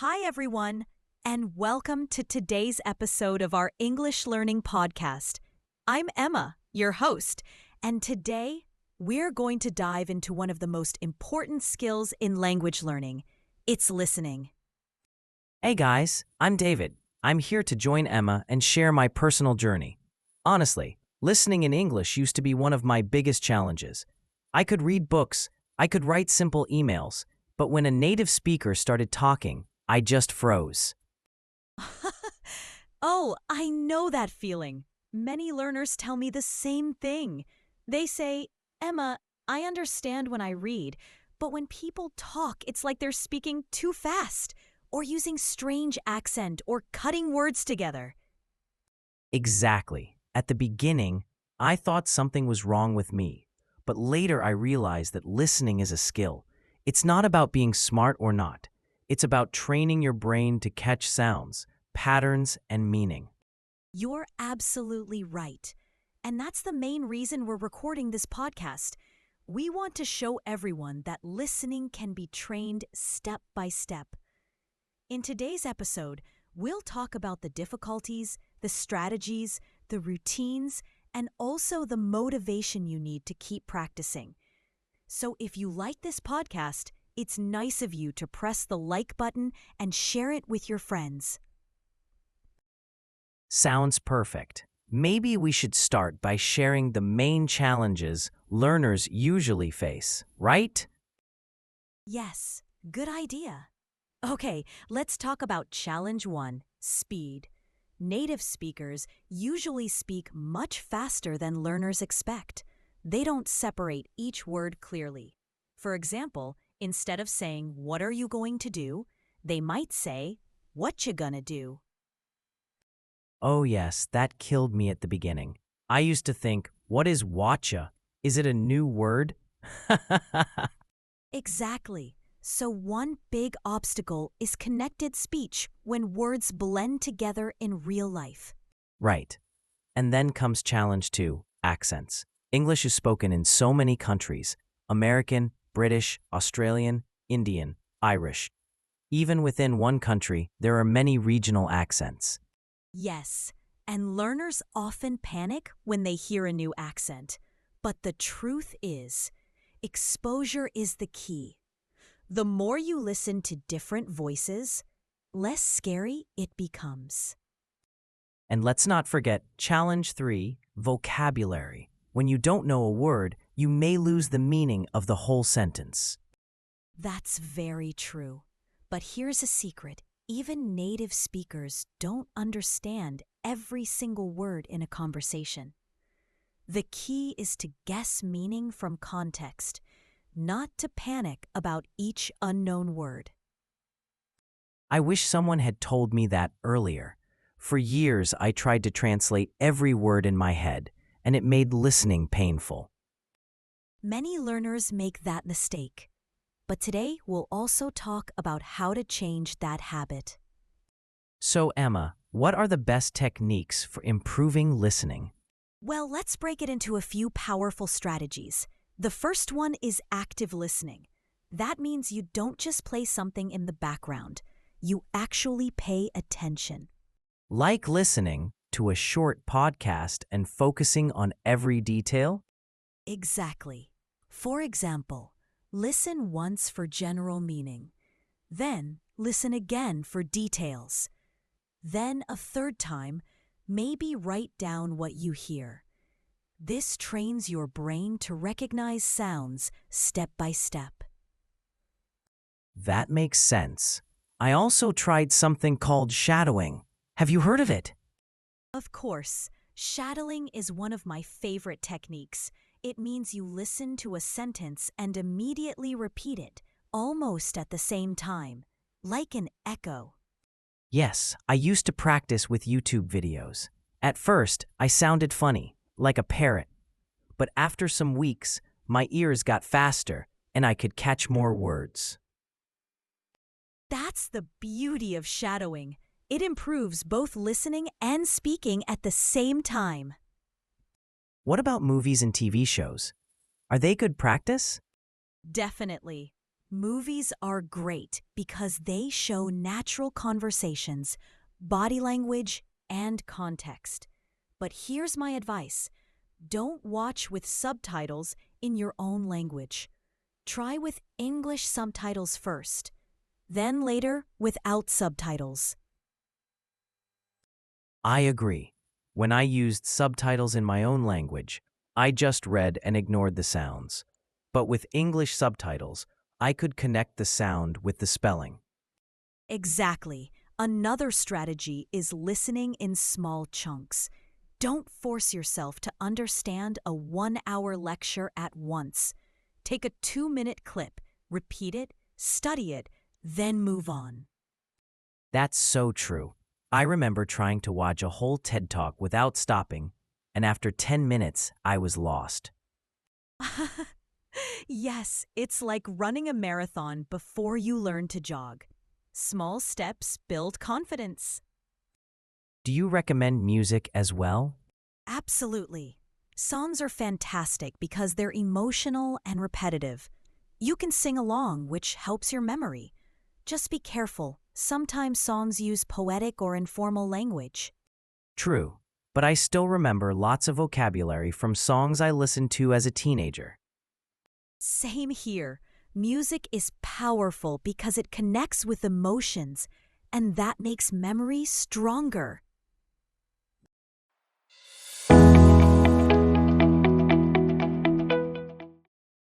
Hi, everyone, and welcome to today's episode of our English Learning Podcast. I'm Emma, your host, and today we're going to dive into one of the most important skills in language learning. It's listening. Hey guys, I'm David. I'm here to join Emma and share my personal journey. Honestly, listening in English used to be one of my biggest challenges. I could read books, I could write simple emails, but when a native speaker started talking, I just froze. Oh, I know that feeling. Many learners tell me the same thing. They say, Emma, I understand when I read, but when people talk, it's like they're speaking too fast or using strange accent or cutting words together. Exactly. At the beginning, I thought something was wrong with me, but later I realized that listening is a skill. It's not about being smart or not. It's about training your brain to catch sounds, patterns, and meaning. You're absolutely right. And that's the main reason we're recording this podcast. We want to show everyone that listening can be trained step by step. In today's episode, we'll talk about the difficulties, the strategies, the routines, and also the motivation you need to keep practicing. So if you like this podcast, it's nice of you to press the like button and share it with your friends. Sounds perfect. Maybe we should start by sharing the main challenges learners usually face, right? Yes, good idea. Okay, let's talk about Challenge 1, speed. Native speakers usually speak much faster than learners expect. They don't separate each word clearly. For example, instead of saying, "What are you going to do?" they might say, "What you gonna do?" Oh yes, that killed me at the beginning. I used to think, what is watcha? Is it a new word? Exactly. So one big obstacle is connected speech when words blend together in real life. Right. And then comes challenge 2, accents. English is spoken in so many countries: American, British, Australian, Indian, Irish. Even within one country, there are many regional accents. Yes, and learners often panic when they hear a new accent. But the truth is, exposure is the key. The more you listen to different voices, less scary it becomes. And let's not forget challenge 3, vocabulary. When you don't know a word, you may lose the meaning of the whole sentence. That's very true. But here's a secret. Even native speakers don't understand every single word in a conversation. The key is to guess meaning from context, not to panic about each unknown word. I wish someone had told me that earlier. For years, I tried to translate every word in my head, and it made listening painful. Many learners make that mistake. But today we'll also talk about how to change that habit. So, Emma, what are the best techniques for improving listening? Well, let's break it into a few powerful strategies. The first one is active listening. That means you don't just play something in the background. You actually pay attention. Like listening to a short podcast and focusing on every detail? Exactly. For example, listen once for general meaning. Then listen again for details. Then a third time, maybe write down what you hear. This trains your brain to recognize sounds step by step. That makes sense. I also tried something called shadowing. Have you heard of it? Of course, shadowing is one of my favorite techniques. It means you listen to a sentence and immediately repeat it, almost at the same time, like an echo. Yes, I used to practice with YouTube videos. At first, I sounded funny, like a parrot. But after some weeks, my ears got faster and I could catch more words. That's the beauty of shadowing. It improves both listening and speaking at the same time. What about movies and TV shows? Are they good practice? Definitely. Movies are great because they show natural conversations, body language, and context. But here's my advice. Don't watch with subtitles in your own language. Try with English subtitles first, then later without subtitles. I agree. When I used subtitles in my own language, I just read and ignored the sounds. But with English subtitles, I could connect the sound with the spelling. Exactly. Another strategy is listening in small chunks. Don't force yourself to understand a 1-hour lecture at once. Take a 2-minute clip, repeat it, study it, then move on. That's so true. I remember trying to watch a whole TED Talk without stopping, and after 10 minutes, I was lost. Yes, it's like running a marathon before you learn to jog. Small steps build confidence. Do you recommend music as well? Absolutely. Songs are fantastic because they're emotional and repetitive. You can sing along, which helps your memory. Just be careful. Sometimes songs use poetic or informal language. True, but I still remember lots of vocabulary from songs I listened to as a teenager. Same here. Music is powerful because it connects with emotions, and that makes memory stronger.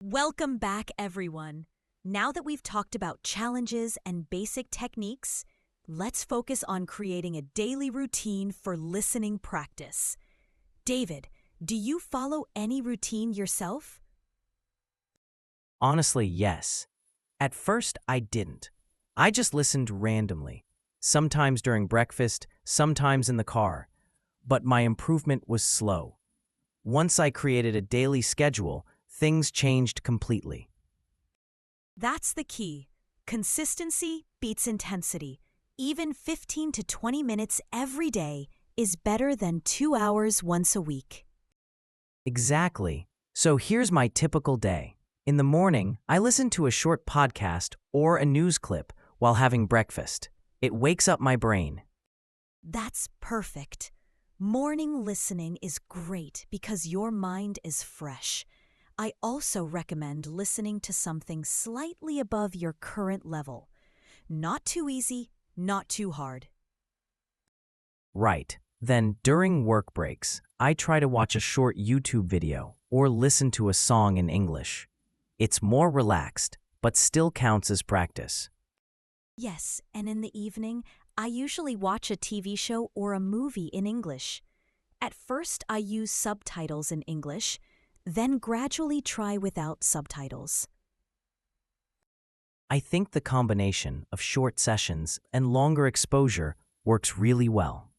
Welcome back, everyone. Now that we've talked about challenges and basic techniques, let's focus on creating a daily routine for listening practice. David, do you follow any routine yourself? Honestly, yes. At first, I didn't. I just listened randomly, sometimes during breakfast, sometimes in the car. But my improvement was slow. Once I created a daily schedule, things changed completely. That's the key. Consistency beats intensity. Even 15 to 20 minutes every day is better than 2 hours once a week. Exactly. So here's my typical day. In the morning, I listen to a short podcast or a news clip while having breakfast. It wakes up my brain. That's perfect. Morning listening is great because your mind is fresh. I also recommend listening to something slightly above your current level. Not too easy, not too hard. Right. Then, during work breaks, I try to watch a short YouTube video or listen to a song in English. It's more relaxed, but still counts as practice. Yes, and in the evening, I usually watch a TV show or a movie in English. At first, I use subtitles in English, then gradually try without subtitles. I think the combination of short sessions and longer exposure works really well.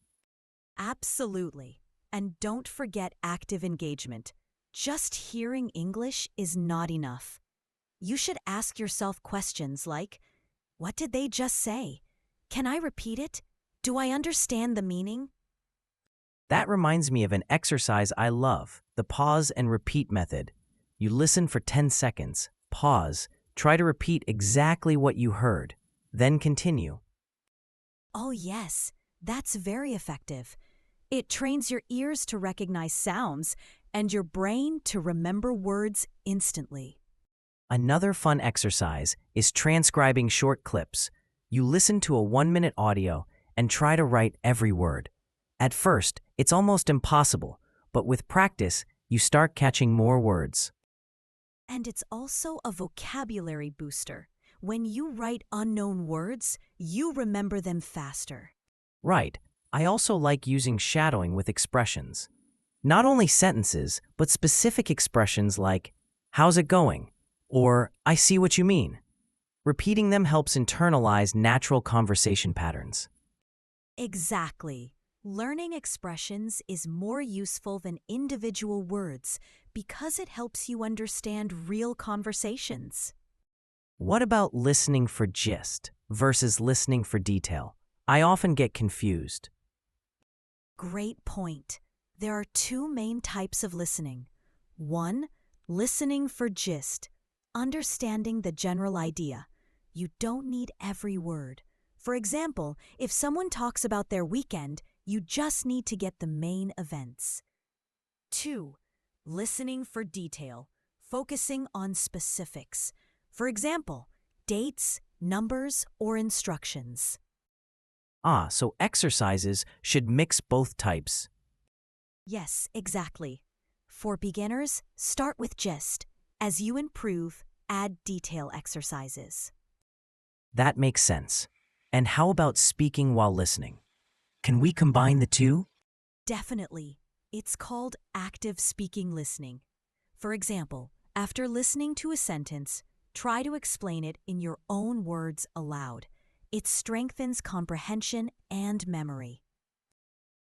Absolutely. And don't forget active engagement. Just hearing English is not enough. You should ask yourself questions like, what did they just say? Can I repeat it? Do I understand the meaning? That reminds me of an exercise I love, the pause and repeat method. You listen for 10 seconds, pause, try to repeat exactly what you heard, then continue. Oh, yes, that's very effective. It trains your ears to recognize sounds and your brain to remember words instantly. Another fun exercise is transcribing short clips. You listen to a 1-minute audio and try to write every word. At first, it's almost impossible, but with practice, you start catching more words. And it's also a vocabulary booster. When you write unknown words, you remember them faster. Right. I also like using shadowing with expressions. Not only sentences, but specific expressions like, "How's it going?" or "I see what you mean." Repeating them helps internalize natural conversation patterns. Exactly. Learning expressions is more useful than individual words because it helps you understand real conversations. What about listening for gist versus listening for detail? I often get confused. Great point. There are two main types of listening. One, listening for gist. Understanding the general idea. You don't need every word. For example, if someone talks about their weekend, you just need to get the main events. 2. Listening for detail, focusing on specifics. For example, dates, numbers, or instructions. So exercises should mix both types. Yes, exactly. For beginners, start with gist. As you improve, add detail exercises. That makes sense. And how about speaking while listening? Can we combine the two? Definitely. It's called active speaking listening. For example, after listening to a sentence, try to explain it in your own words aloud. It strengthens comprehension and memory.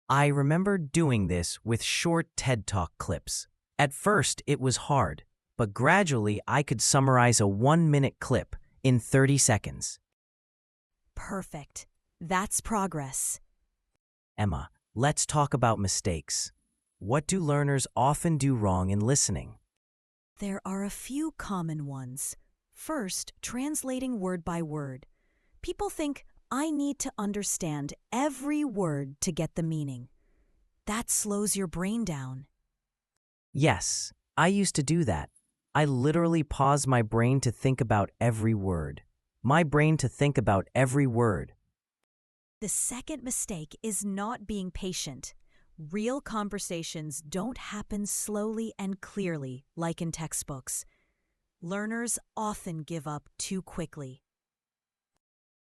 I remember doing this with short TED Talk clips. At first, it was hard, but gradually I could summarize a 1-minute clip in 30 seconds. Perfect. That's progress. Emma, let's talk about mistakes. What do learners often do wrong in listening? There are a few common ones. First, translating word by word. People think, I need to understand every word to get the meaning. That slows your brain down. Yes, I used to do that. I literally paused my brain to think about every word. My brain to think about every word. The second mistake is not being patient. Real conversations don't happen slowly and clearly like in textbooks. Learners often give up too quickly.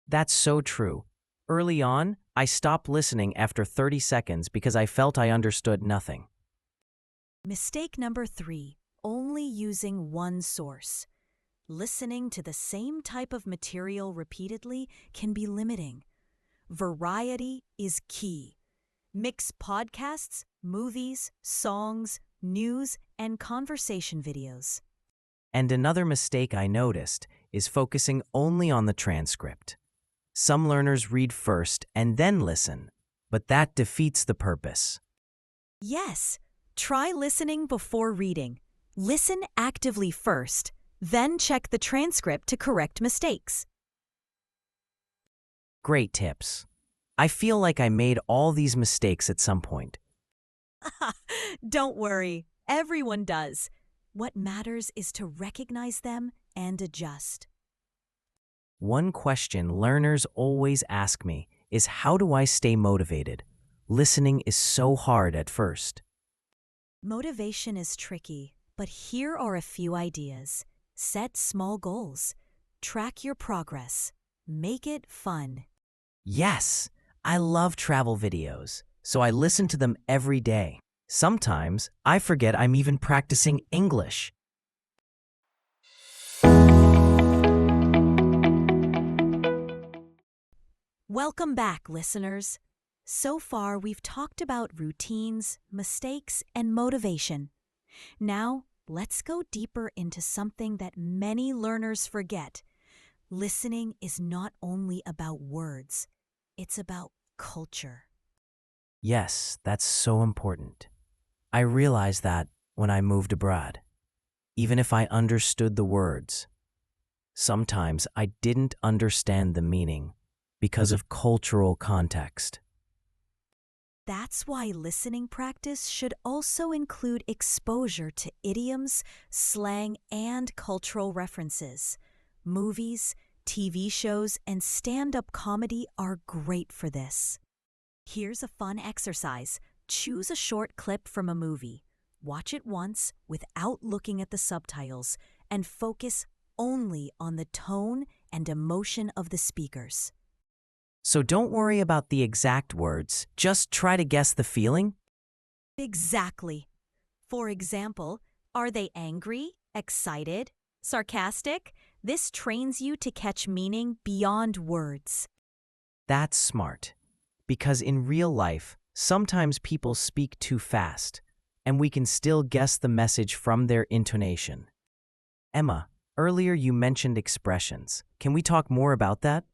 That's so true. Early on, I stopped listening after 30 seconds because I felt I understood nothing. Mistake number 3, only using one source. Listening to the same type of material repeatedly can be limiting. Variety is key. Mix podcasts, movies, songs, news, and conversation videos. And another mistake I noticed is focusing only on the transcript. Some learners read first and then listen, but that defeats the purpose. Yes, try listening before reading. Listen actively first, then check the transcript to correct mistakes. Great tips. I feel like I made all these mistakes at some point. Don't worry, everyone does. What matters is to recognize them and adjust. One question learners always ask me is, how do I stay motivated? Listening is so hard at first. Motivation is tricky, but here are a few ideas. Set small goals. Track your progress. Make it fun. Yes, I love travel videos, so I listen to them every day. Sometimes I forget I'm even practicing English. Welcome back, listeners. So far, we've talked about routines, mistakes, and motivation. Now, let's go deeper into something that many learners forget. Listening is not only about words, it's about culture. Yes, that's so important. I realized that when I moved abroad. Even if I understood the words, sometimes I didn't understand the meaning because of cultural context. That's why listening practice should also include exposure to idioms, slang, and cultural references. Movies, TV shows, and stand-up comedy are great for this. Here's a fun exercise. Choose a short clip from a movie. Watch it once without looking at the subtitles and focus only on the tone and emotion of the speakers. So don't worry about the exact words, just try to guess the feeling. Exactly. For example, are they angry, excited, sarcastic? This trains you to catch meaning beyond words. That's smart. Because in real life, sometimes people speak too fast, and we can still guess the message from their intonation. Emma, earlier you mentioned expressions. Can we talk more about that?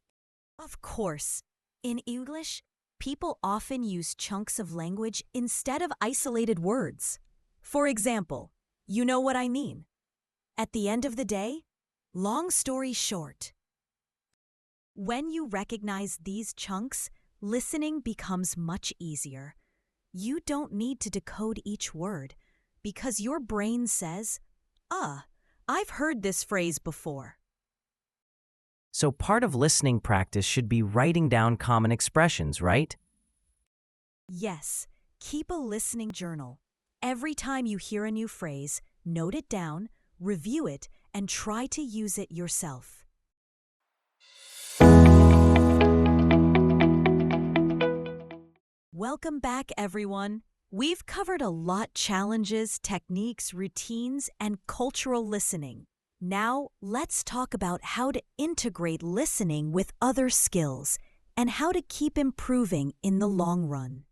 Of course. In English, people often use chunks of language instead of isolated words. For example, you know what I mean. At the end of the day, Long story short, when you recognize these chunks, listening becomes much easier. You don't need to decode each word because your brain says, I've heard this phrase before. So part of listening practice should be writing down common expressions, right? Yes, keep a listening journal. Every time you hear a new phrase, note it down, review it, and try to use it yourself. Welcome back, everyone. We've covered a lot: challenges, techniques, routines, and cultural listening. Now, let's talk about how to integrate listening with other skills and how to keep improving in the long run.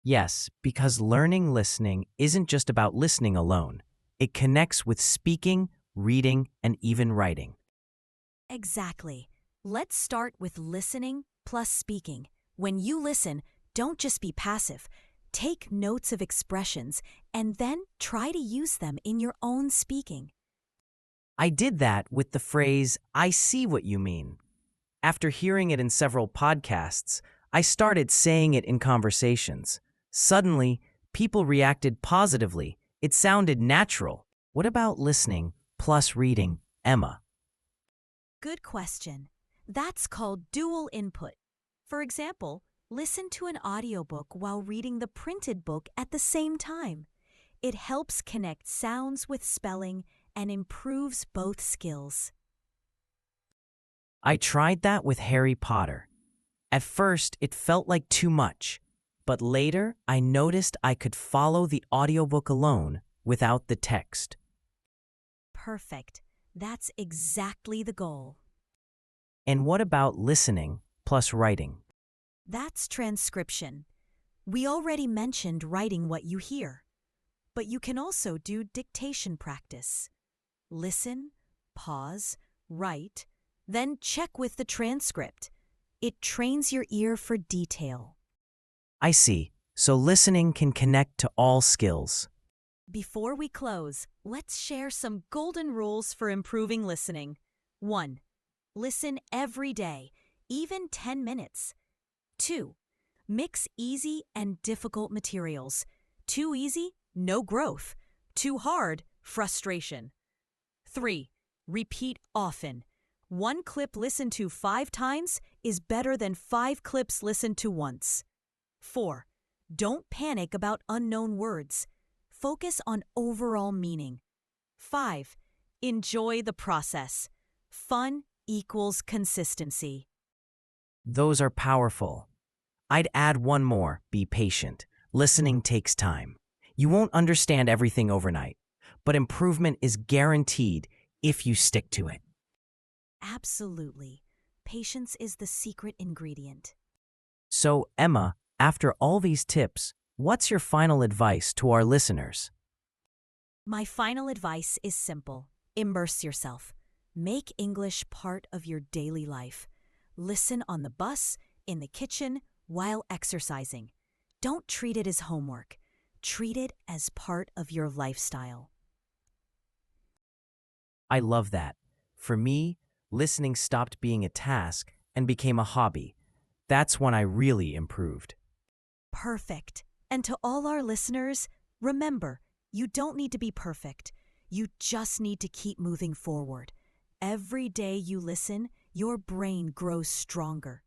Yes, because learning listening isn't just about listening alone. It connects with speaking, reading, and even writing. Exactly. Let's start with listening plus speaking. When you listen, don't just be passive. Take notes of expressions and then try to use them in your own speaking. I did that with the phrase, "I see what you mean." After hearing it in several podcasts, I started saying it in conversations. Suddenly, people reacted positively. It sounded natural. What about listening plus reading, Emma? Good question. That's called dual input. For example, listen to an audiobook while reading the printed book at the same time. It helps connect sounds with spelling and improves both skills. I tried that with Harry Potter. At first, it felt like too much, but later I noticed I could follow the audiobook alone without the text. Perfect. That's exactly the goal. And what about listening plus writing? That's transcription. We already mentioned writing what you hear, but you can also do dictation practice. Listen, pause, write, then check with the transcript. It trains your ear for detail. I see. So listening can connect to all skills. Before we close, let's share some golden rules for improving listening. 1. Listen every day, even 10 minutes. 2. Mix easy and difficult materials. Too easy, no growth. Too hard, frustration. 3. Repeat often. One clip listened to 5 times is better than 5 clips listened to once. 4. Don't panic about unknown words. Focus on overall meaning. 5. Enjoy the process. Fun equals consistency. Those are powerful. I'd add one more: be patient. Listening takes time. You won't understand everything overnight, but improvement is guaranteed if you stick to it. Absolutely. Patience is the secret ingredient. So, Emma, after all these tips, what's your final advice to our listeners? My final advice is simple. Immerse yourself. Make English part of your daily life. Listen on the bus, in the kitchen, while exercising. Don't treat it as homework. Treat it as part of your lifestyle. I love that. For me, listening stopped being a task and became a hobby. That's when I really improved. Perfect. And to all our listeners, remember, you don't need to be perfect. You just need to keep moving forward. Every day you listen, your brain grows stronger.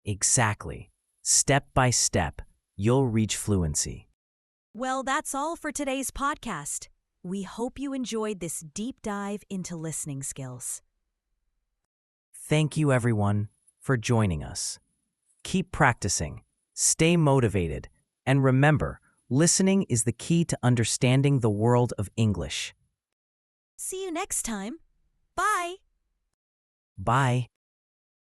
Exactly. Step by step, you'll reach fluency. Well, that's all for today's podcast. We hope you enjoyed this deep dive into listening skills. Thank you, everyone, for joining us. Keep practicing, stay motivated, and remember, listening is the key to understanding the world of English. See you next time. Bye. Bye.